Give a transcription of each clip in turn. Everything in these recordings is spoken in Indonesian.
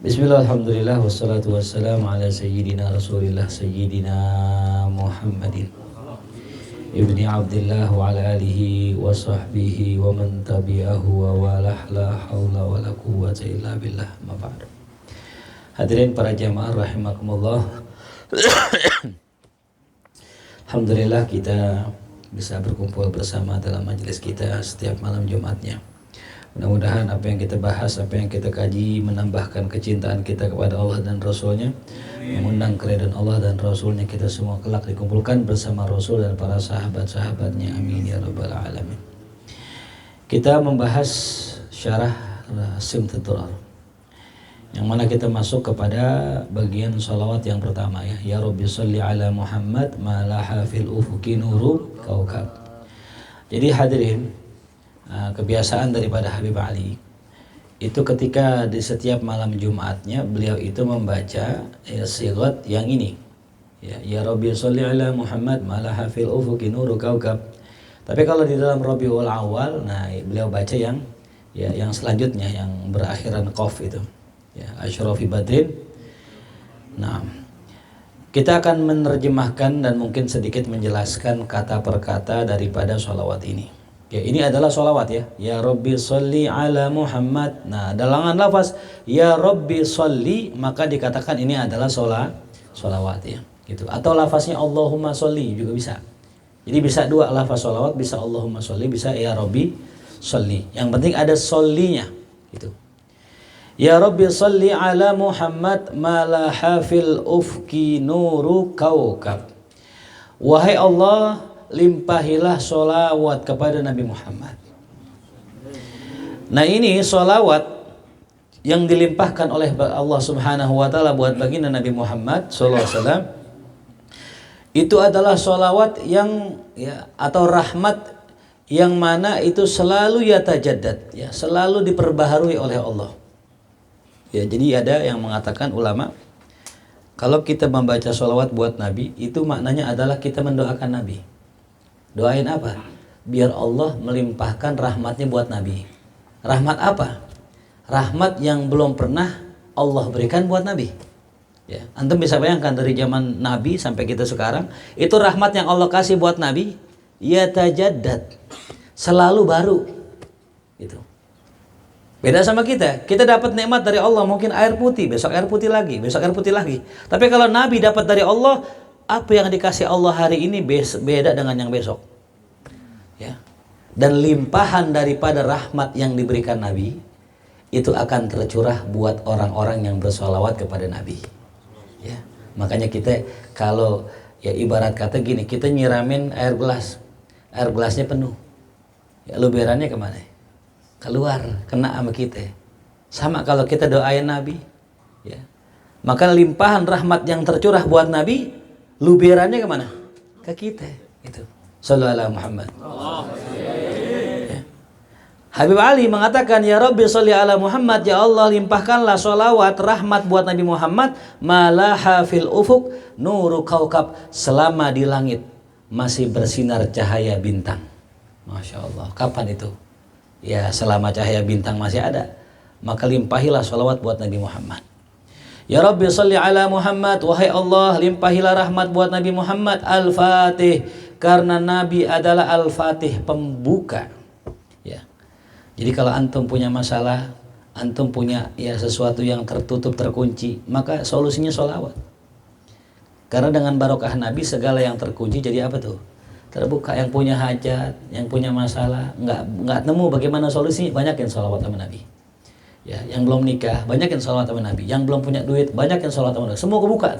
Bismillah, alhamdulillah, wassalatu wassalamu ala sayyidina rasulillah sayyidina Muhammadin ibni Abdillah wa ala alihi wa sahbihi wa man tabi'ahu wa walah la hawla wa la quwwata illa billah ma ba'd. Hadirin para jamaah rahimakumullah. Alhamdulillah kita bisa berkumpul bersama dalam majelis kita setiap malam Jumatnya. Mudah-mudahan apa yang kita bahas, apa yang kita kaji menambahkan kecintaan kita kepada Allah dan Rasulnya, mengundang keridhaan Allah dan Rasulnya. Kita semua kelak dikumpulkan bersama Rasul dan para sahabat-sahabatnya, amin ya rabbal alamin. Kita membahas syarah Simtud Durar, yang mana kita masuk kepada bagian salawat yang pertama, ya Rabbi sholli ala Muhammad ma laha fil ufuqi nuru kaukab. Jadi hadirin, kebiasaan daripada Habib Ali itu ketika di setiap malam Jumatnya beliau itu membaca sigat yang ini, ya Rabbi sholli ala Muhammad ma laha fil ufuqi nuru kaukab. Tapi kalau di dalam Rabiul Awal, nah beliau baca yang selanjutnya yang berakhiran qaf itu, ya asyrafi badrin. Nah, kita akan menerjemahkan dan mungkin sedikit menjelaskan kata per kata daripada sholawat ini. Ya, ini adalah sholawat, ya Rabbi sholli ala Muhammad. Nah, dalangan lafaz ya Rabbi sholli, maka dikatakan ini adalah sholawat, ya gitu. Atau lafaznya Allahumma sholli juga bisa. Jadi bisa dua lafaz sholawat, bisa Allahumma sholli, bisa ya Rabbi sholli. Yang penting ada shollinya gitu. Ya Rabbi sholli ala Muhammad ma laha fil ufqi nuru kaukab. Wahai Allah, limpahilah sholawat kepada Nabi Muhammad. Nah, ini sholawat yang dilimpahkan oleh Allah Subhanahu wa ta'ala buat baginda Nabi Muhammad SAW. Itu adalah sholawat yang atau rahmat yang mana itu selalu yatajaddad, selalu diperbaharui oleh Allah. Ya, jadi ada yang mengatakan ulama, kalau kita membaca sholawat buat Nabi, itu maknanya adalah kita mendoakan Nabi. Doain apa? Biar Allah melimpahkan rahmatnya buat Nabi. Rahmat apa? Rahmat yang belum pernah Allah berikan buat Nabi. Ya, antum bisa bayangkan dari zaman Nabi sampai kita sekarang, itu rahmat yang Allah kasih buat Nabi, ya tajaddad, selalu baru. Gitu. Beda sama kita dapat nikmat dari Allah, mungkin air putih, besok air putih lagi, besok air putih lagi. Tapi kalau Nabi dapat dari Allah, apa yang dikasih Allah hari ini beda dengan yang besok, ya. Dan limpahan daripada rahmat yang diberikan Nabi itu akan tercurah buat orang-orang yang bersolawat kepada Nabi, ya. Makanya kita kalau ibarat kata gini, kita nyiramin air gelasnya penuh, ya luberannya kemana? Keluar, kena sama kita. Sama kalau kita doain Nabi, ya, maka limpahan rahmat yang tercurah buat Nabi, luberannya kemana? Ke kita. Itu. Sallallahu alaihi Muhammad. Ya. Habib Ali mengatakan, ya Rabbi sholli ala Muhammad, ya Allah limpahkanlah sholawat rahmat buat Nabi Muhammad malaha fil ufuq nuru kaukab, selama di langit masih bersinar cahaya bintang. Masya Allah. Kapan itu? Ya, selama cahaya bintang masih ada, maka limpahilah sholawat buat Nabi Muhammad. Ya Rabbi sholli ala Muhammad, wahai Allah limpahilah rahmat buat Nabi Muhammad Al-Fatih, karena Nabi adalah Al-Fatih, pembuka, ya. Jadi kalau antum punya masalah, antum punya sesuatu yang tertutup, terkunci, maka solusinya sholawat. Karena dengan barokah Nabi segala yang terkunci jadi apa tuh? Terbuka. Yang punya hajat, yang punya masalah, nggak nemu bagaimana solusinya, banyakin sholawat sama Nabi. Ya, yang belum nikah, banyakin sholawat sama Nabi. Yang belum punya duit, banyakin sholawat sama Nabi. Semua kebuka.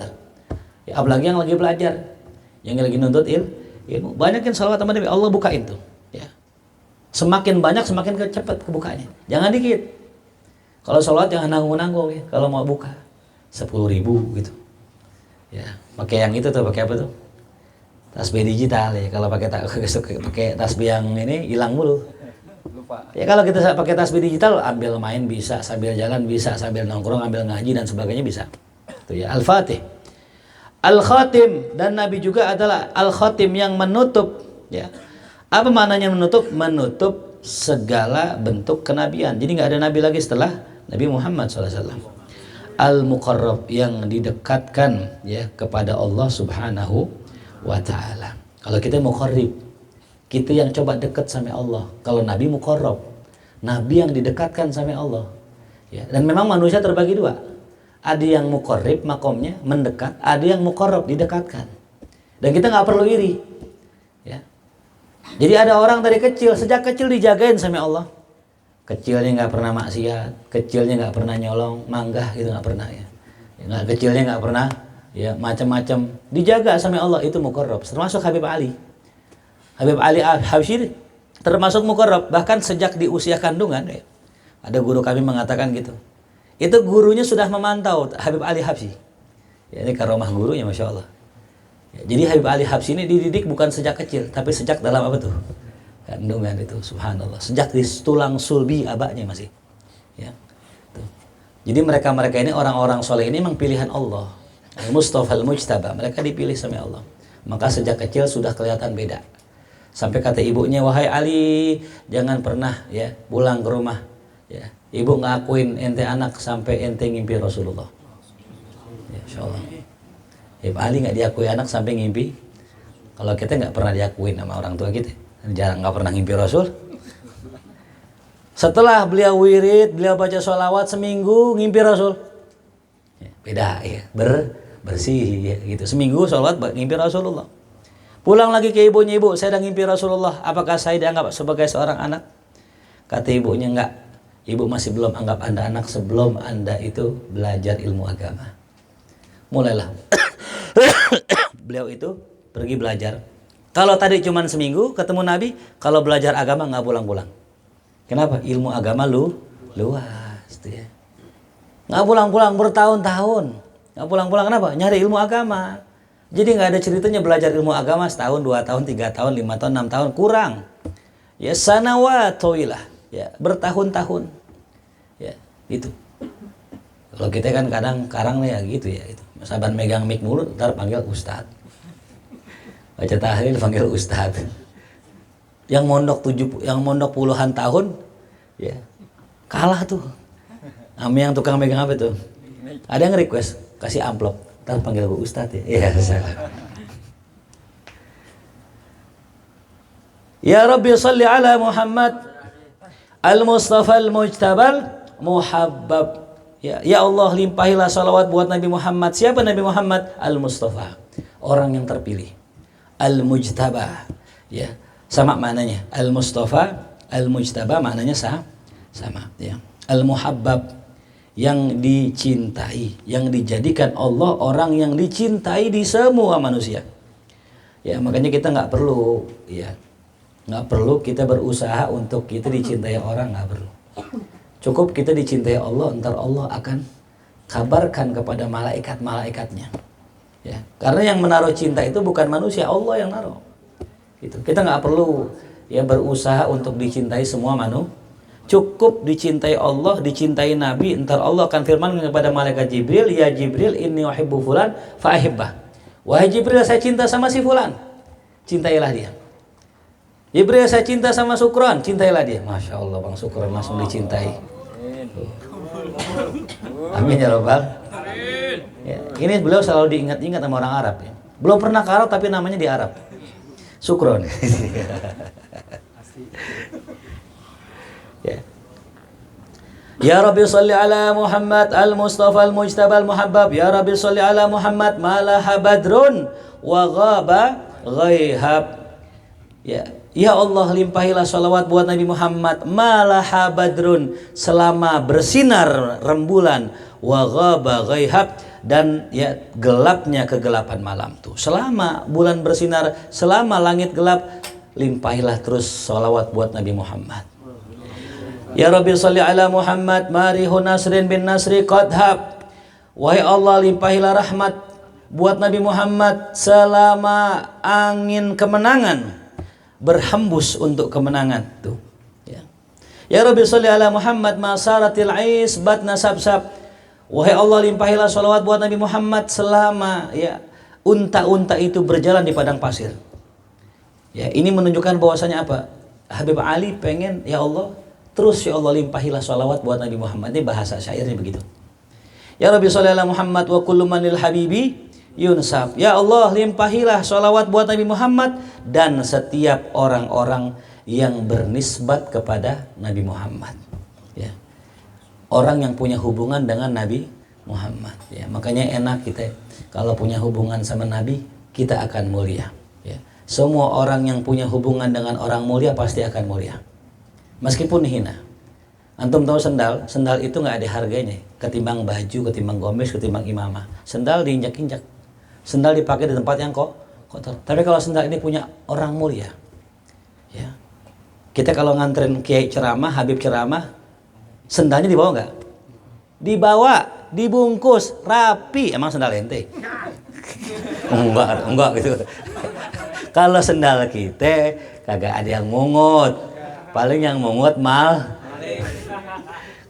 Ya, apalagi yang lagi belajar, yang lagi nuntut ilmu, banyakin sholawat sama Nabi. Allah bukain tuh. Ya. Semakin banyak, semakin cepat kebukanya. Jangan dikit. Kalau sholawat jangan nanggung-nanggung, ya. Kalau mau buka 10.000 gitu. Ya, pakai yang itu tuh, pakai apa tuh? Tasbih digital, ya. Kalau pakai tasbih yang ini hilang mulu. Lupa. Ya, kalau kita pakai tasbih digital, ambil main bisa, sambil jalan bisa, sambil nongkrong, ambil ngaji dan sebagainya bisa. Itu ya, Al-Fatih. Al-Khatim, dan Nabi juga adalah Al-Khatim yang menutup, ya. Apa maknanya menutup? Menutup segala bentuk kenabian. Jadi nggak ada nabi lagi setelah Nabi Muhammad SAW. al-muqarrab, yang didekatkan ya kepada Allah Subhanahu wa taala. Kalau kita muqarrib, kita yang coba dekat sama Allah. Kalau Nabi muqarrab, Nabi yang didekatkan sama Allah. Ya, dan memang manusia terbagi dua. Ada yang muqarrib makomnya mendekat, ada yang muqarrab didekatkan. Dan kita nggak perlu iri. Ya. Jadi ada orang dari kecil, sejak kecil dijagain sama Allah. Kecilnya nggak pernah maksiat, kecilnya nggak pernah nyolong, manggah gitu nggak pernah ya. Kecilnya nggak pernah ya macam-macam, dijaga sama Allah, itu muqarrab. Termasuk Habib Ali. Habib Ali Habsyi termasuk muqarrab, bahkan sejak di usia kandungan ya. Ada guru kami mengatakan gitu. Itu gurunya sudah memantau Habib Ali Habsyi. Ya, ini karomah gurunya, masya Allah. Ya, jadi Habib Ali Habsyi ini dididik bukan sejak kecil, tapi sejak dalam apa tuh? Kandungan itu, subhanallah. Sejak di tulang sulbi abaknya masih. Ya. Tuh. Jadi mereka-mereka ini orang-orang soleh ini memang pilihan Allah. Al-Mustafa al-Mujtaba, mereka dipilih sama Allah. Maka sejak kecil sudah kelihatan beda. Sampai kata ibunya, wahai Ali, jangan pernah ya pulang ke rumah. Ya. Ibu ngakuin ente anak sampai ente ngimpi Rasulullah. Ya, insyaallah. Ibu Ali nggak diakui anak sampai ngimpi. Kalau kita nggak pernah diakuin sama orang tua kita, jarang, nggak pernah ngimpi Rasul. Setelah beliau wirid, beliau baca sholawat seminggu ngimpi Rasul. Ya, beda ya, bersih ya, gitu. Seminggu sholawat ngimpi Rasulullah. Pulang lagi ke ibunya, ibu saya udah ngimpi Rasulullah, apakah saya dianggap sebagai seorang anak? Kata ibunya, enggak, ibu masih belum anggap anda anak sebelum anda itu belajar ilmu agama. Mulailah beliau itu pergi belajar. Kalau tadi cuma seminggu ketemu Nabi, kalau belajar agama nggak pulang-pulang. Kenapa? Ilmu agama luas, tuh ya. Nggak pulang-pulang bertahun-tahun. Nggak pulang-pulang kenapa? Nyari ilmu agama. Jadi nggak ada ceritanya belajar ilmu agama setahun, 2 tahun, 3 tahun, 5 tahun, 6 tahun, kurang. Ya sanawat tawilah, ya bertahun-tahun. Ya, gitu. Kalau kita kan kadang-kadang ya gitu ya, itu. Saban megang mic mulu, ntar panggil ustad. Baca tahlil panggil ustad. Yang mondok puluhan tahun, ya kalah tuh. Yang tukang megang apa tuh? Ada yang request kasih amplop, ntar panggil gue ustad ya. Iya, salah. Ya Rabbi salli ala Muhammad al-Mustafa al-Mujtabal Muhabbab. Ya Allah, limpahilah salawat buat Nabi Muhammad. Siapa Nabi Muhammad? Al-Mustafa, orang yang terpilih. Al-Mujtaba, ya sama maknanya. Al-Mustafa, Al-Mujtaba maknanya sama ya. Al-Muhabbab, yang dicintai, yang dijadikan Allah orang yang dicintai di semua manusia. Ya makanya kita nggak perlu kita berusaha untuk kita dicintai orang, nggak perlu. Cukup kita dicintai Allah, ntar Allah akan kabarkan kepada malaikat-malaikatnya. Ya, karena yang menaruh cinta itu bukan manusia, Allah yang naruh. Gitu. Kita nggak perlu ya berusaha untuk dicintai semua manusia. Cukup dicintai Allah, dicintai Nabi, ntar Allah akan firman kepada malaikat Jibril, ya Jibril, inni uhibbu fulan fa'ahibbah. Wahai Jibril, saya cinta sama si fulan, cintailah dia. Jibril, saya cinta sama Sukron, cintailah dia. Masya Allah, Bang Sukron langsung dicintai. Amin ya Rabbal. Ya, ini beliau selalu diingat-ingat sama orang Arab ya. Belum pernah ke Arab tapi namanya di Arab. Sukron. Ya. Ya Rabbi salli ala Muhammad al-Mustafa al-Mujtaba al-Muhabbab. Ya Rabbi salli ala Muhammad malaha badrun wa ghaba ghaihab. Ya Allah, limpahilah salawat buat Nabi Muhammad malaha badrun, selama bersinar rembulan, wa ghaba ghaihab, dan ya gelapnya kegelapan malam tuh. Selama bulan bersinar, selama langit gelap, limpahilah terus salawat buat Nabi Muhammad. Ya Rabbi salli ala Muhammad marihu nasrin bin nasri qadhab. Wahai Allah, limpahilah rahmat buat Nabi Muhammad selama angin kemenangan berhembus untuk kemenangan tuh. Ya Rabbi salli ala Muhammad masaratil ais batna sabsab. Wahai Allah, limpahilah salawat buat Nabi Muhammad selama ya unta-unta itu berjalan di padang pasir. Ya, ini menunjukkan bahwasanya apa? Habib Ali pengen, ya Allah, terus ya Allah limpahilah salawat buat Nabi Muhammad. Ini bahasa syairnya begitu. Ya Rabbi sholli ala Muhammad wa kullu man lil habibi yunsab. Ya Allah, limpahilah sholawat buat Nabi Muhammad dan setiap orang-orang yang bernisbat kepada Nabi Muhammad. Ya. Orang yang punya hubungan dengan Nabi Muhammad. Ya. Makanya enak kita kalau punya hubungan sama Nabi, kita akan mulia. Ya. Semua orang yang punya hubungan dengan orang mulia pasti akan mulia, meskipun hina. Antum tahu sendal? Sendal itu nggak ada harganya ketimbang baju, ketimbang gomes, ketimbang imamah. Sendal diinjak-injak. Sendal dipakai di tempat yang kotor. Tapi kalau sendal ini punya orang mulia, ya. Kita kalau nganterin kiai ceramah, Habib ceramah, sendalnya dibawa nggak? Dibawa, dibungkus, rapi. Emang sendal ente? Enggak gitu. Kalau sendal kita kagak ada yang mungut. Paling yang mungut mal.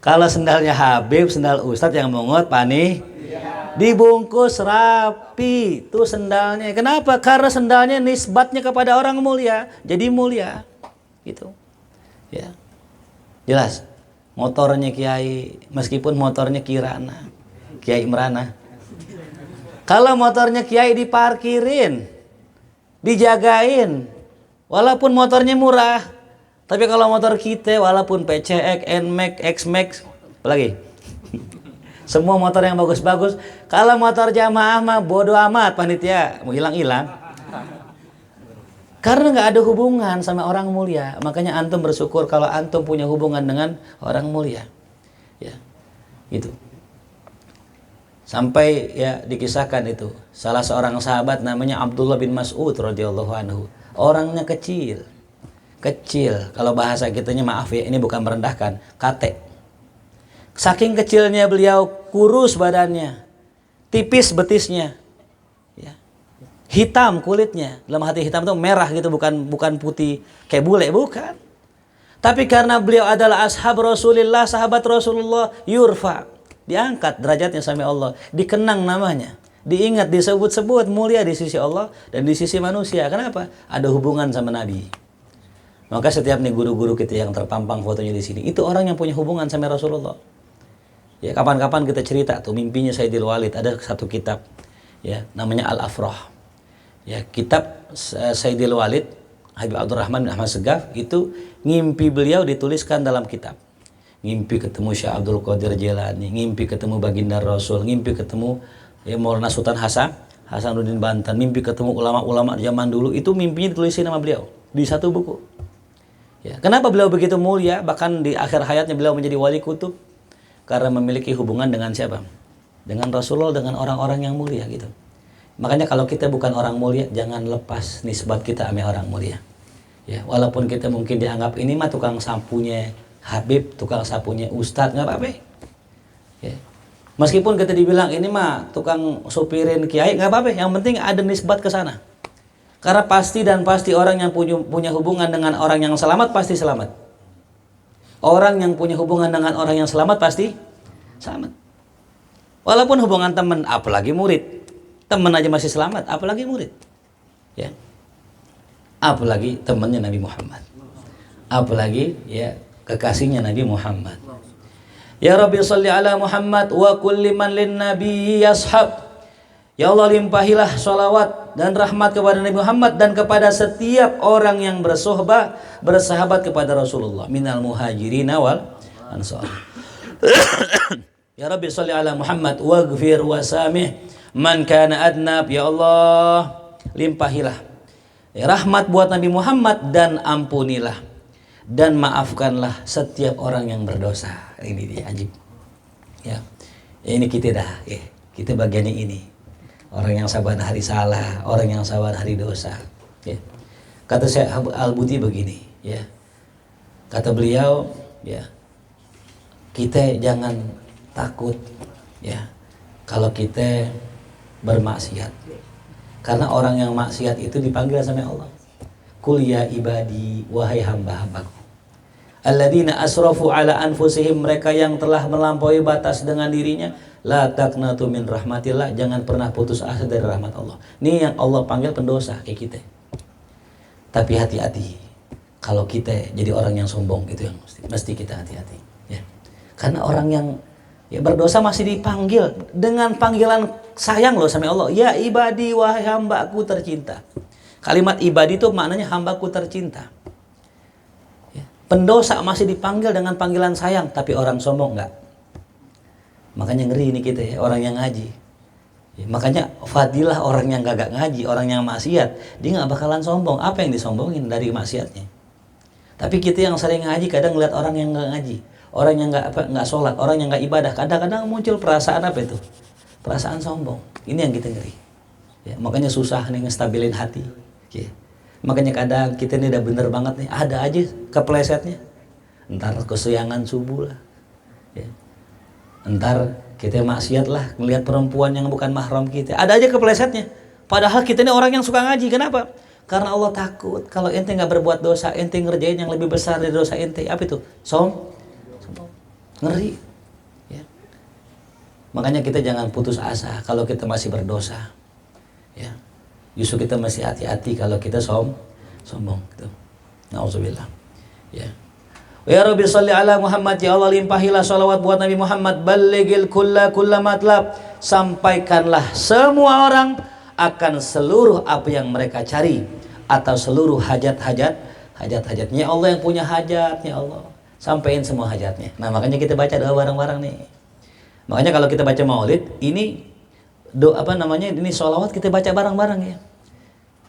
Kalau sendalnya Habib, sendal Ustadz yang mungut pani, dibungkus rapi tuh sendalnya. Kenapa? Karena sendalnya nisbatnya kepada orang mulia, jadi mulia, gitu. Ya, jelas. Motornya Kiai, meskipun motornya Kirana, Kiai Imrana. Kalau motornya Kiai diparkirin, dijagain, walaupun motornya murah. Tapi kalau motor kita walaupun PCX, NMAX, XMAX, apalagi semua motor yang bagus-bagus, kalau motor jamaah mah bodo amat panitia, mau hilang-hilang. Karena nggak ada hubungan sama orang mulia. Makanya antum bersyukur kalau antum punya hubungan dengan orang mulia. Ya. Gitu. Sampai ya dikisahkan itu, salah seorang sahabat namanya Abdullah bin Mas'ud radhiyallahu anhu. Orangnya kecil. Kalau bahasa kitanya, maaf ya, ini bukan merendahkan, kate. Saking kecilnya beliau, kurus badannya, tipis betisnya, ya. Hitam kulitnya. Dalam hati hitam itu merah gitu, bukan putih kayak bule, bukan. Tapi karena beliau adalah ashab Rasulullah, sahabat Rasulullah, yurfa, diangkat derajatnya sama Allah, dikenang namanya, diingat, disebut-sebut, mulia di sisi Allah dan di sisi manusia. Kenapa? Ada hubungan sama Nabi. Maka setiap nih guru-guru kita yang terpampang fotonya di sini, itu orang yang punya hubungan sama Rasulullah. Ya, kapan-kapan kita cerita tuh mimpinya Sayyidil Walid, ada satu kitab, ya, namanya Al-Afrah. Ya, kitab Sayyidil Walid, Habib Abdurrahman bin Ahmad Segaf, itu ngimpi beliau dituliskan dalam kitab. Ngimpi ketemu Syekh Abdul Qadir Jilani, ngimpi ketemu baginda Rasul, ngimpi ketemu ya Maulana Sultan Hasanuddin Banten, mimpi ketemu ulama-ulama zaman dulu, itu mimpinya ditulisin sama beliau di satu buku. Ya, kenapa beliau begitu mulia? Bahkan di akhir hayatnya beliau menjadi wali kutub karena memiliki hubungan dengan siapa? Dengan Rasulullah, dengan orang-orang yang mulia gitu. Makanya kalau kita bukan orang mulia, jangan lepas nisbat kita sama orang mulia. Ya, walaupun kita mungkin dianggap ini mah tukang sapunya Habib, tukang sapunya Ustadz, nggak apa-apa. Ya. Meskipun kita dibilang ini mah tukang supirin kiai, nggak apa-apa. Yang penting ada nisbat ke sana. Karena pasti orang yang punya hubungan dengan orang yang selamat pasti selamat. Orang yang punya hubungan dengan orang yang selamat pasti selamat. Walaupun hubungan teman, apalagi murid. Teman aja masih selamat, apalagi murid. Ya. Apalagi temannya Nabi Muhammad. Apalagi ya kekasihnya Nabi Muhammad. Ya Rabbi sholli ala Muhammad wa kulli man lin nabi yashab. Ya Allah, limpahilah sholawat dan rahmat kepada Nabi Muhammad dan kepada setiap orang yang bersahabat kepada Rasulullah minal muhajirin wal ansar. Ya Rabbi sholli ala Muhammad waghfir wasamih man kana adnab. Ya Allah, limpahilah ya rahmat buat Nabi Muhammad dan ampunilah dan maafkanlah setiap orang yang berdosa. Ini dia ajib. Ya. Ini kita dah, ya. Kita bagiannya ini. Orang yang sabar hari salah, orang yang sabar hari dosa. Ya. Kata Syekh Al-Buti begini, ya. Kata beliau, ya, kita jangan takut, ya, kalau kita bermaksiat. Karena orang yang maksiat itu dipanggil sama Allah. Qul ya ibadi, wahai hamba-hambaku. Alladzina asrafu ala anfusihim, mereka yang telah melampaui batas dengan dirinya. La taqnatu min rahmatillah, jangan pernah putus asa dari rahmat Allah. Ini yang Allah panggil pendosa kayak kita. Tapi hati-hati, kalau kita jadi orang yang sombong, itu yang mesti kita hati-hati. Ya. Karena orang yang Ya, berdosa masih dipanggil dengan panggilan sayang loh sama Allah. Ya ibadi, wahai hambaku tercinta. Kalimat ibadi itu maknanya hambaku tercinta. Ya. Pendosa masih dipanggil dengan panggilan sayang, tapi orang sombong enggak. Makanya ngeri ini kita ya, orang yang ngaji. Ya, makanya fadilah orang yang gak ngaji, orang yang maksiat, dia nggak bakalan sombong. Apa yang disombongin dari maksiatnya? Tapi kita yang sering ngaji kadang ngeliat orang yang nggak ngaji, orang yang nggak sholat, orang yang nggak ibadah, kadang-kadang muncul perasaan apa itu? Perasaan sombong. Ini yang kita ngeri. Ya, makanya susah nih ngestabilin hati. Ya. Makanya kadang kita ini udah bener banget nih, ada aja keplesetnya. Entar kesiangan subuh lah. Ya. Entar kita maksiat lah, ngelihat perempuan yang bukan mahram kita. Ada aja keplesetnya. Padahal kita ini orang yang suka ngaji. Kenapa? Karena Allah takut kalau ente nggak berbuat dosa, ente ngerjain yang lebih besar dari dosa ente. Apa itu? Sombong. Ngeri. Ya. Makanya kita jangan putus asa kalau kita masih berdosa. Ya. Justru kita masih hati-hati kalau kita sombong. Gitu. Nauzubillah. Ya. Ya Rabbi salli ala Muhammad, ya Allah limpahilah salawat buat Nabi Muhammad, balligil kulla matlab, sampaikanlah semua orang akan seluruh apa yang mereka cari atau seluruh hajatnya. Allah yang punya hajat, ya Allah, sampaikan semua hajatnya. Nah, makanya kita baca doa bareng-bareng nih. Makanya kalau kita baca Maulid, ini ini sholawat kita baca bareng-bareng ya.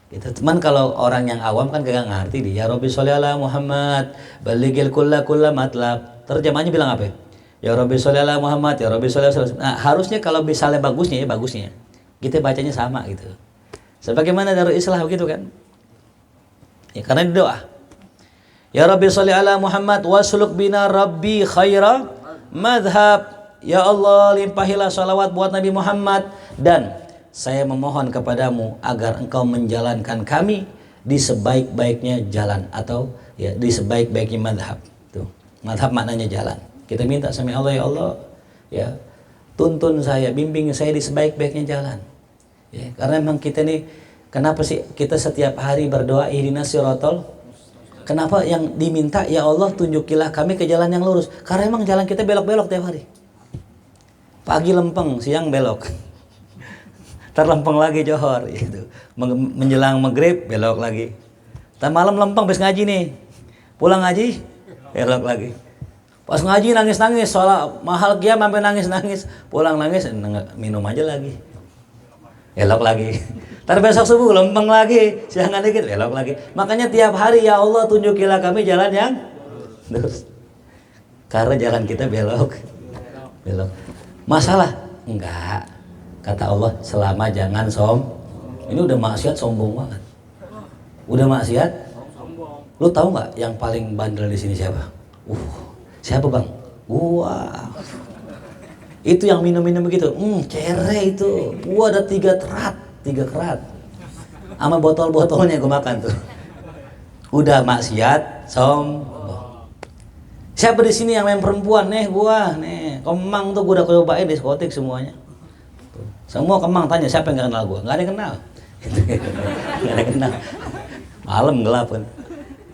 Itu cuman kalau orang yang awam kan gak ngerti dia. Ya Rabbi sholli ala Muhammad, balighil kulla matlab. Terjemahnya bilang apa? Ya Rabbi sholli ala Muhammad, ya Rabbi sholli ala. Nah, harusnya kalau misalnya bagusnya kita bacanya sama gitu. Sebagaimana Darul Islah begitu kan? Ya, karena di doa. Ya Rabbi sholli ala Muhammad wasluk bina Rabbi khaira madhab. Ya Allah limpahilah salawat buat Nabi Muhammad dan saya memohon kepadamu agar engkau menjalankan kami di sebaik-baiknya jalan atau ya di sebaik-baiknya madhab. Tuh, madhab maknanya jalan. Kita minta sama Allah, ya Allah, ya tuntun saya, bimbing saya di sebaik-baiknya jalan. Ya, karena memang kita nih, kenapa sih kita setiap hari berdoa ihdinas siratal? Kenapa yang diminta ya Allah tunjukilah kami ke jalan yang lurus? Karena memang jalan kita belok-belok tiap hari. Pagi lempeng, siang belok. Terlempeng lagi johor gitu. Menjelang maghrib belok lagi. Ntar malam lempeng habis ngaji nih. Pulang ngaji belok lagi. Pas ngaji nangis-nangis, sholat mahal kiam sampai nangis-nangis. Pulang nangis minum aja lagi. Belok lagi. Ntar besok subuh lempeng lagi, siangan dikit belok lagi. Makanya tiap hari ya Allah tunjukilah kami jalan yang lurus. Karena jalan kita belok. Masalah? Enggak. Kata Allah, selama jangan ini udah maksiat sombong banget. Udah maksiat? Lu tahu nggak yang paling bandel di sini siapa? Siapa bang? Wah, itu yang minum-minum begitu. Cere itu. Ada 3 kerat. Sama botol-botolnya gue makan tuh. Udah maksiat sombong. Siapa di sini yang main perempuan? Kemang tuh gue udah cobain diskotik semuanya. Semua Kemang tanya siapa yang gak kenal gue? Gak ada yang kenal. Gak ada yang kenal. Malam gelap kan.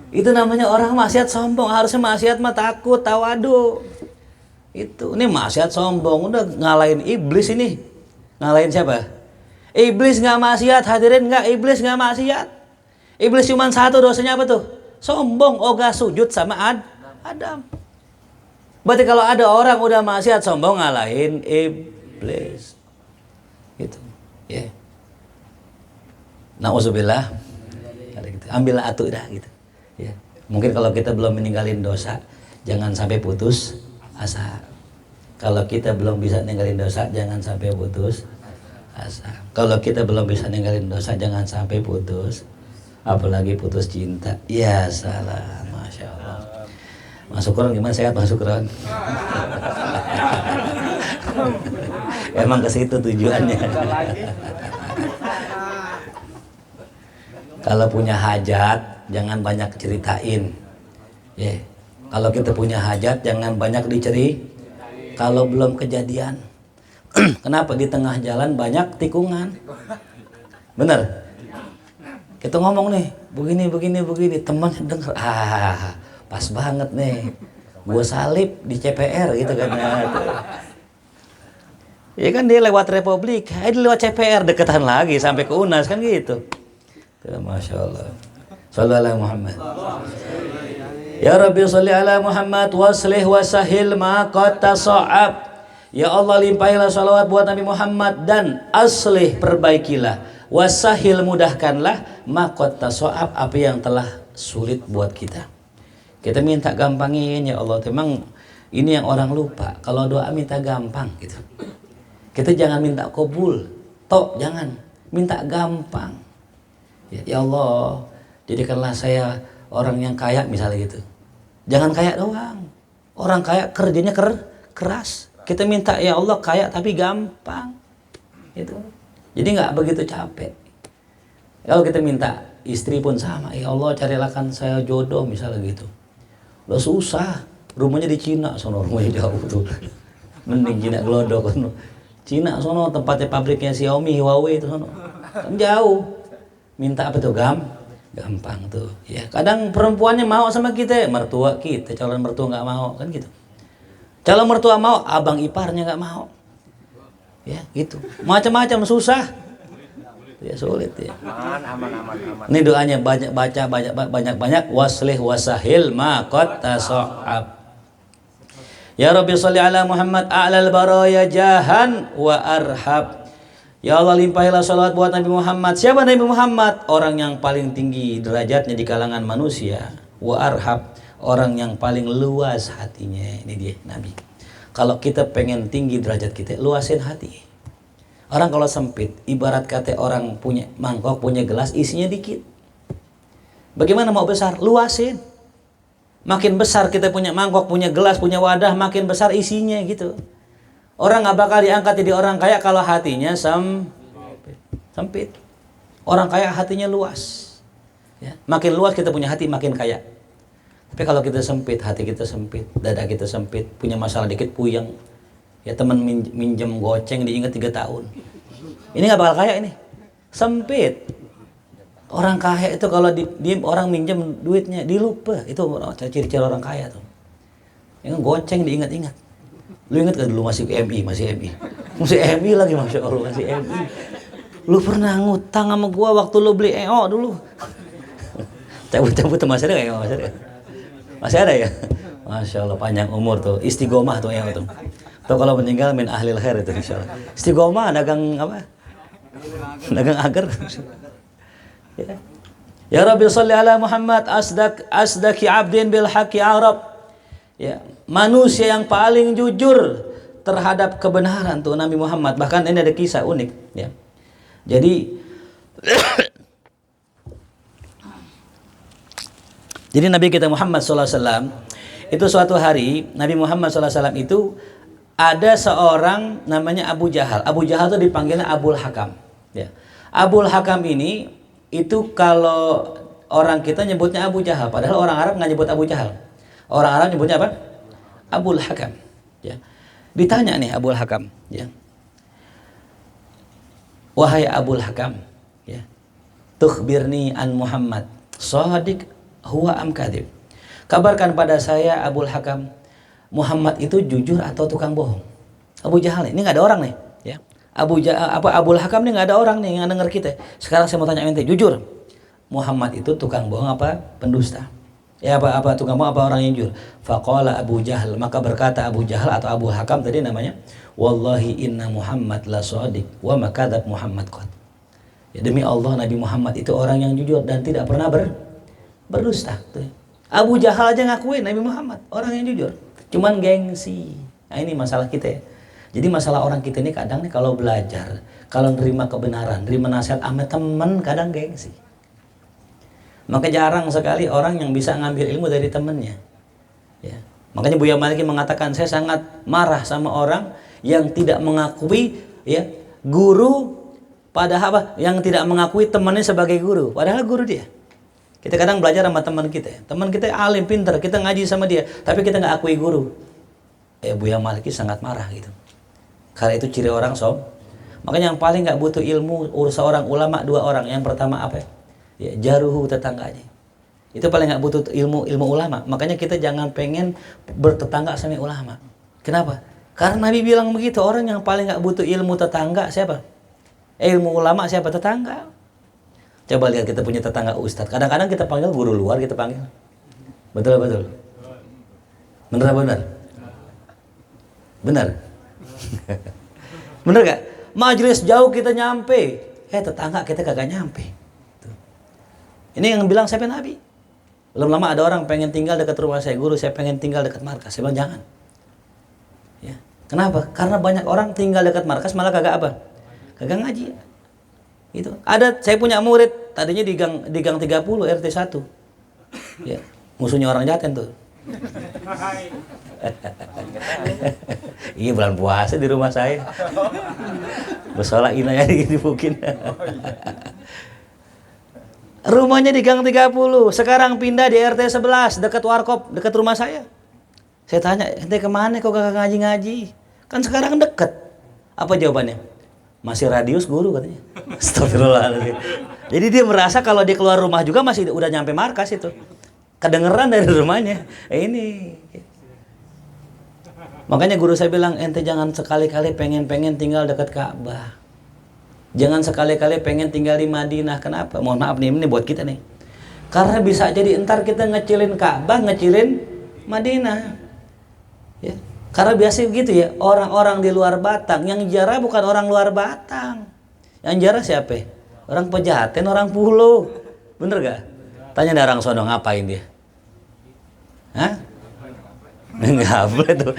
Itu namanya orang maksiat sombong. Harusnya maksiat mah takut, tawadu. Itu ini maksiat sombong. Udah ngalahin iblis ini. Ngalahin siapa? Iblis gak maksiat, hadirin gak? Iblis gak maksiat. Iblis cuma satu dosanya apa tuh? Sombong, ogah sujud sama Adam. Berarti kalau ada orang udah maksiat sombong ngalahin iblis. Gitu. Ya. Nauzubillah. Ambil atuh dah gitu. Ya. Mungkin kalau kita belum meninggalin dosa, jangan sampai putus asa. Kalau kita belum bisa ninggalin dosa, jangan sampai putus asa. Kalau kita belum bisa ninggalin dosa, jangan sampai putus, apalagi putus cinta. Ya salam, masya Allah. Mas Sukron gimana, sehat Mas Sukron? Emang ke situ tujuannya. Kalau punya hajat, jangan banyak ceritain. Kalau kita punya hajat, jangan banyak diceritain. Kalau belum kejadian. Kenapa di tengah jalan banyak tikungan? Bener? Kita ngomong nih, begini, teman denger, pas banget nih, gue salib di CPR gitu kan. Ya kan dia lewat Republik, dia lewat CPR deketan lagi sampai ke UNAS kan gitu. Masya Allah. Sallallahu alaihi Muhammad. Ya Rabbi salli ala Muhammad waslih wasahil ma qad tasa'ab. Ya Allah limpahilah salawat buat Nabi Muhammad dan aslih perbaikilah, wasahil mudahkanlah ma qad tasa'ab apa yang telah sulit buat kita. Kita minta gampangin ya Allah. Memang ini yang orang lupa. Kalau doa minta gampang gitu. Kita jangan minta kabul, jangan minta gampang. Ya Allah, jadikanlah saya orang yang kaya misalnya gitu. Jangan kaya doang. Orang kaya kerjanya keras. Kita minta ya Allah kaya tapi gampang. Gitu. Jadi nggak begitu capek. Kalau kita minta istri pun sama. Ya Allah carilakan saya jodoh misalnya gitu. Udah susah. Rumahnya di Cina, sono rumahnya jauh tuh. Mending Cina Glodok. Cina sono tempatnya pabriknya Xiaomi, Huawei itu sono. Kan jauh. Minta apa tuh gampang tuh. Ya, kadang perempuannya mau sama kita, mertua kita, calon mertua nggak mau kan gitu. Calon mertua mau, abang iparnya nggak mau. Ya, gitu. Macam-macam susah. Ya sulit ya. Aman. Ini doanya banyak waslih wasahil ma qad tasa'ab. Ya Rabbi sholli ala Muhammad a'lal baraya jahan wa arhab. Ya Allah limpahilah salawat buat Nabi Muhammad. Siapa Nabi Muhammad? Orang yang paling tinggi derajatnya di kalangan manusia. Wa arhab, orang yang paling luas hatinya. Ini dia Nabi. Kalau kita pengen tinggi derajat kita, luasin hati. Orang kalau sempit, ibarat kata orang punya mangkok, punya gelas, isinya dikit. Bagaimana mau besar? Luasin. Makin besar kita punya mangkok, punya gelas, punya wadah, makin besar isinya gitu. Orang nggak bakal diangkat jadi orang kaya kalau hatinya sempit. Orang kaya hatinya luas. Ya. Makin luas kita punya hati, makin kaya. Tapi kalau kita sempit, hati kita sempit, dada kita sempit, punya masalah dikit puyeng. Ya teman minjem goceng diingat 3 tahun. Ini nggak bakal kaya ini. Sempit. Orang kaya itu kalau orang minjem duitnya dilupa. Itu ciri-ciri orang kaya tuh. Yang goceng diingat-ingat. Lu ingat kan dulu masih MI. Masih MI lagi Masya Allah masih MI. Lu pernah ngutang sama gua waktu lu beli EO dulu. Cabut-cabut masih ada EO masih ada. Masih ada ya? Masya Allah panjang umur tuh. Istiqomah tuh EO tuh. Tuh kalau meninggal min ahlil khair itu insyaallah. Istiqomah dagang apa? Dagang agar. Ya Rabbi sholli ala Muhammad asdaqi abdin bil haqqi arab. Ya, manusia yang paling jujur terhadap kebenaran tuh Nabi Muhammad. Bahkan ini ada kisah unik ya. Jadi Nabi kita Muhammad SAW itu suatu hari Nabi Muhammad SAW itu ada seorang namanya Abu Jahal. Abu Jahal itu dipanggilnya Abul Hakam. Ya. Abul Hakam ini itu kalau orang kita nyebutnya Abu Jahal, padahal orang Arab nggak nyebut Abu Jahal. Orang Arab nyebutnya apa? Abul Hakam. Ya. Ditanya nih Abul Hakam. Ya. Wahai Abul Hakam, ya. Tukhbirni an Muhammad, shadiq huwa am kadhib. Kabarkan pada saya Abul Hakam, Muhammad itu jujur atau tukang bohong? Abu Jahal ini nggak ada orang nih. Ya. Abul Hakam nih nggak ada orang nih yang denger kita. Sekarang saya mau tanya ente, jujur. Muhammad itu tukang bohong apa pendusta? Ya apa tukang bohong apa orang yang jujur? Faqala Abu Jahal, maka berkata Abu Jahal atau Abu Hakam tadi namanya, wallahi inna Muhammad la shadiq wa ma kadzab Muhammad qad. Ya demi Allah Nabi Muhammad itu orang yang jujur dan tidak pernah berdusta. Abu Jahal aja ngakuin Nabi Muhammad orang yang jujur. Cuman gengsi. Nah ini masalah kita ya. Jadi masalah orang kita ini kadang nih kalau belajar, kalau nerima kebenaran, nerima nasihat sama teman kadang gengsi. Maka jarang sekali orang yang bisa ngambil ilmu dari temannya. Ya. Makanya Buya Maliki mengatakan saya sangat marah sama orang yang tidak mengakui ya guru padahal apa? Yang tidak mengakui temannya sebagai guru, padahal guru dia. Kita kadang belajar sama teman kita. Teman kita alim, pintar, kita ngaji sama dia, tapi kita nggak akui guru. Buya Maliki sangat marah gitu. Karena itu ciri orang sob. Makanya yang paling nggak butuh ilmu seorang ulama 2 orang. Yang pertama apa? Ya, jaruhu tetangganya. Itu paling nggak butuh ilmu ulama. Makanya kita jangan pengen bertetangga sama ulama. Kenapa? Karena Nabi bilang begitu, orang yang paling nggak butuh ilmu tetangga siapa? Ilmu ulama siapa? Tetangga. Coba lihat kita punya tetangga ustadz. Kadang-kadang kita panggil guru luar, kita panggil. Betul. Bener. Bener. Bener gak? Majelis jauh kita nyampe, tetangga kita kagak nyampe. Tuh. Ini yang bilang siapa? Nabi. Belum lama ada orang pengen tinggal dekat rumah saya, guru saya pengen tinggal dekat markas. Saya bilang jangan. Ya. Kenapa? Karena banyak orang tinggal dekat markas malah kagak apa? Kagak ngaji. Gitu. Saya punya murid tadinya di gang 30 RT 1. Ya. Musuhnya orang Jaten tuh. Iya bulan puasa di rumah saya. Bersolat inaya dibukin. Rumahnya di gang 30, sekarang pindah di RT 11 dekat warkop, dekat rumah saya. Saya tanya, "Ente kemana kok gak ngaji-ngaji? Kan sekarang deket." Apa jawabannya? "Masih radius guru," katanya. Astagfirullahaladzim. Jadi dia merasa kalau dia keluar rumah juga masih udah nyampe markas itu. Kedengeran dari rumahnya. Ini. Makanya guru saya bilang, ente jangan sekali-kali pengen tinggal dekat Ka'bah. Jangan sekali-kali pengen tinggal di Madinah. Kenapa? Mohon maaf nih, ini buat kita nih. Karena bisa jadi entar kita ngecilin Ka'bah, ngecilin Madinah. Ya. Karena biasa begitu ya, orang-orang di luar Batang, yang ziarah bukan orang luar Batang. Yang ziarah siapa? Orang Pejaten, orang Pulau. Bener gak? Tanya ada orang sono ngapain dia? Hah? Nggak boleh tuh.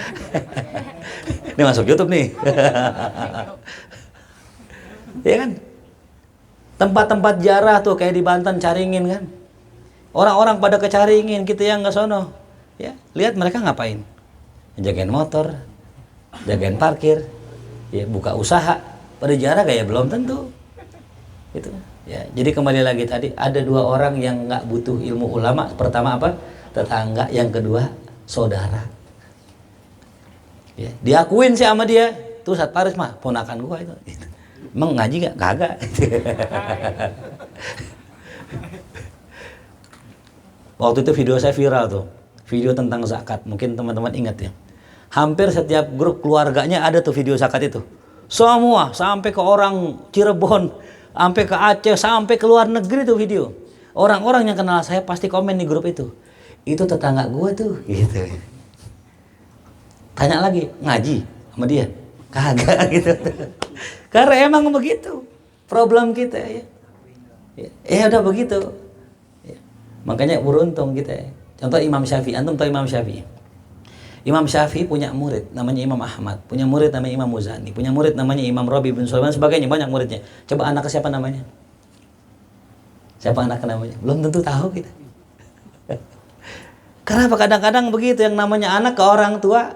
Ini masuk YouTube nih. Ya kan? Tempat-tempat ziarah tuh kayak di Banten, Caringin kan. Orang-orang pada ke Caringin, kita yang nggak sono. Ya, lihat mereka ngapain? Jagain motor, jagain parkir, ya buka usaha. Pada ziarah kayak belum tentu. Gitu. Ya, jadi kembali lagi tadi ada dua orang yang nggak butuh ilmu ulama. Pertama apa? Tetangga. Yang kedua saudara. Ya, diakuin sih sama dia. Tuh Ustaz Faris mah ponakan gua itu. Emang ngaji gak? Kagak. Waktu itu video saya viral tuh. Video tentang zakat. Mungkin teman-teman ingat ya. Hampir setiap grup keluarganya ada tuh video zakat itu. Semua sampai ke orang Cirebon, sampai ke Aceh, sampai ke luar negeri tuh video. Orang-orang yang kenal saya pasti komen di grup itu. Itu tetangga gua tuh, gitu. Tanya lagi, ngaji sama dia? Kagak gitu. Karena emang begitu problem kita ya. Ya udah begitu. Ya. Makanya beruntung kita ya. Contoh Imam Syafi'i, antum tahu Imam Syafi'i? Imam Syafi'i punya murid namanya Imam Ahmad, punya murid namanya Imam Muzani, punya murid namanya Imam Rabi bin Sulaiman, sebagainya, banyak muridnya. Coba anak siapa namanya? Siapa anak namanya? Belum tentu tahu kita. Kenapa kadang-kadang begitu yang namanya anak ke orang tua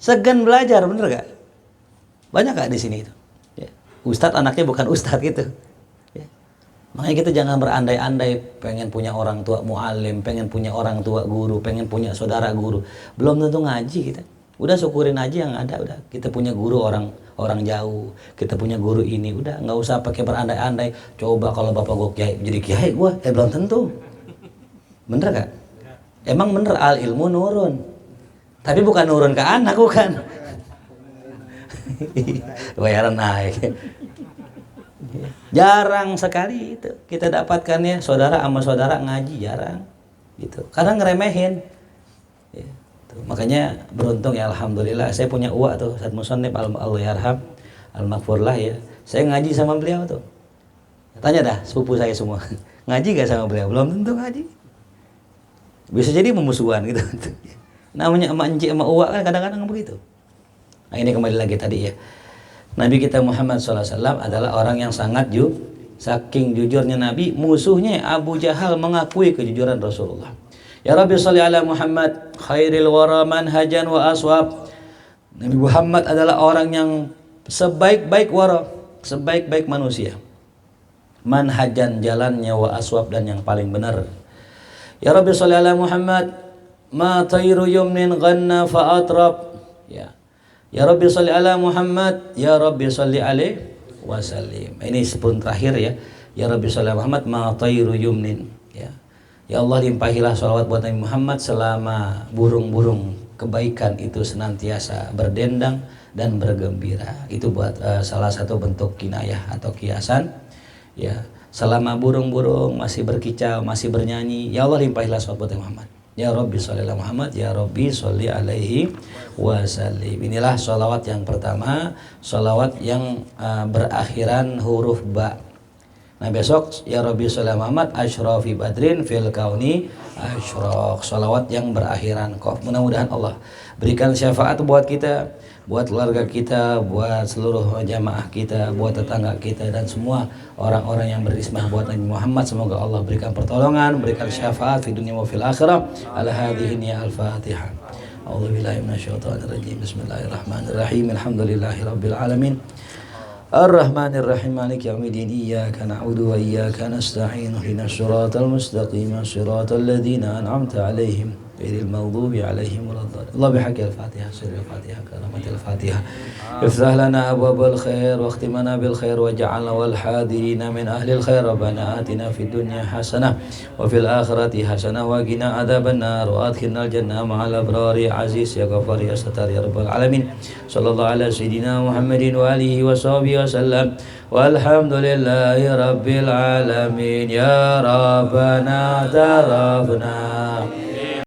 segan belajar, bener gak? Banyak gak di sini itu? Ya. Ustadz anaknya bukan ustadz gitu. Ya. Makanya kita jangan berandai-andai pengen punya orang tua mu'alim, pengen punya orang tua guru, pengen punya saudara guru. Belum tentu ngaji kita. Udah syukurin aja yang ada, udah. Kita punya guru orang jauh, kita punya guru ini, udah nggak usah pakai berandai-andai. Coba kalau bapak gue kiai, jadi kiai gue, belum tentu. Bener gak? Emang bener al ilmu nurun. Tapi bukan nurun ke anak, bukan. Bayaran naik. Jarang sekali itu kita dapatkan ya saudara sama saudara ngaji, jarang gitu. Karena ngeremehin. Ya, tuh. Makanya beruntung ya alhamdulillah saya punya uak tuh Ustaz Musannif Allah yarham al-maghfurlah ya. Saya ngaji sama beliau tuh. Tanya dah sepupu saya semua. Ngaji gak sama beliau? Belum tentu ngaji. Bisa jadi memusuhan gitu. Namanya emak encik emak uak kan kadang-kadang begitu. Nah ini kembali lagi tadi ya. Nabi kita Muhammad SAW adalah orang yang sangat saking jujurnya Nabi, musuhnya Abu Jahal mengakui kejujuran Rasulullah. Ya Rabbi sholli ala Muhammad khairil wara manhajan wa aswab. Nabi Muhammad adalah orang yang sebaik-baik wara, sebaik-baik manusia. Manhajan jalannya wa aswab dan yang paling benar. Ya Rabbi sholli ala Muhammad ma tayru yumnin ghanna fa atrab. Ya. Ya Rabbi sholli ala Muhammad, ya Rabbi sholli alaihi wasallim. Ini sepun terakhir ya. Ya Rabbi sholli ala Muhammad ma tayru yumnin. Ya. Ya Allah limpahilah sholawat buat Nabi Muhammad selama burung-burung kebaikan itu senantiasa berdendang dan bergembira. Itu buat salah satu bentuk kinayah atau kiasan. Ya, selama burung-burung masih berkicau, masih bernyanyi, ya Allah limpahilah salawat Muhammad. Ya Rabbi sholli ala Muhammad, ya Rabbi sholli alaihi wasallim. Inilah salawat yang pertama, salawat yang berakhiran huruf ba. Nah besok ya Rabbi sholli ala Muhammad asyrafi badrin fil kauni asyraq, salawat yang berakhiran qaf. Mudah-mudahan Allah berikan syafaat buat kita, buat keluarga kita, buat seluruh jamaah kita, buat tetangga kita, dan semua orang-orang yang berismah buat Nabi Muhammad. Semoga Allah berikan pertolongan, berikan syafaat di dunia wa fil akhirah. Ala hadhihi ya al-Fatihah. A'udzubillahi minasyaitonir rajim. Bismillahirrahmanirrahim. Alhamdulillahi rabbil alamin. Ar-Rahmanir Rahim. Maliki yaumiddin. Iyyaka na'budu wa iyyaka nasta'in. Ihdinas siratal mustaqim. Siratal ladzina an'amta 'alaihim ghairil maghdubi 'alaihim waladdallin. Allah bihaqqil Fatihah, sirril Fatihah, karamatil Fatihah. Iftah lana abwabal khair wa khtimna bil khair waj'alna wal hadirina min ahlil khair. Rabbana atina fid dunya hasanah wa fil akhirati hasanah wa qina adzabannar wa adkhilnal jannah ma'al abrari. Aziz ya Ghaffar ya Sattar ya Rabbal alamin. Sallallahu ala sayyidina Muhammadin wa alihi wa sahbihi wa sallam. Walhamdulillahi rabbil alamin. Ya Rabbana tarafna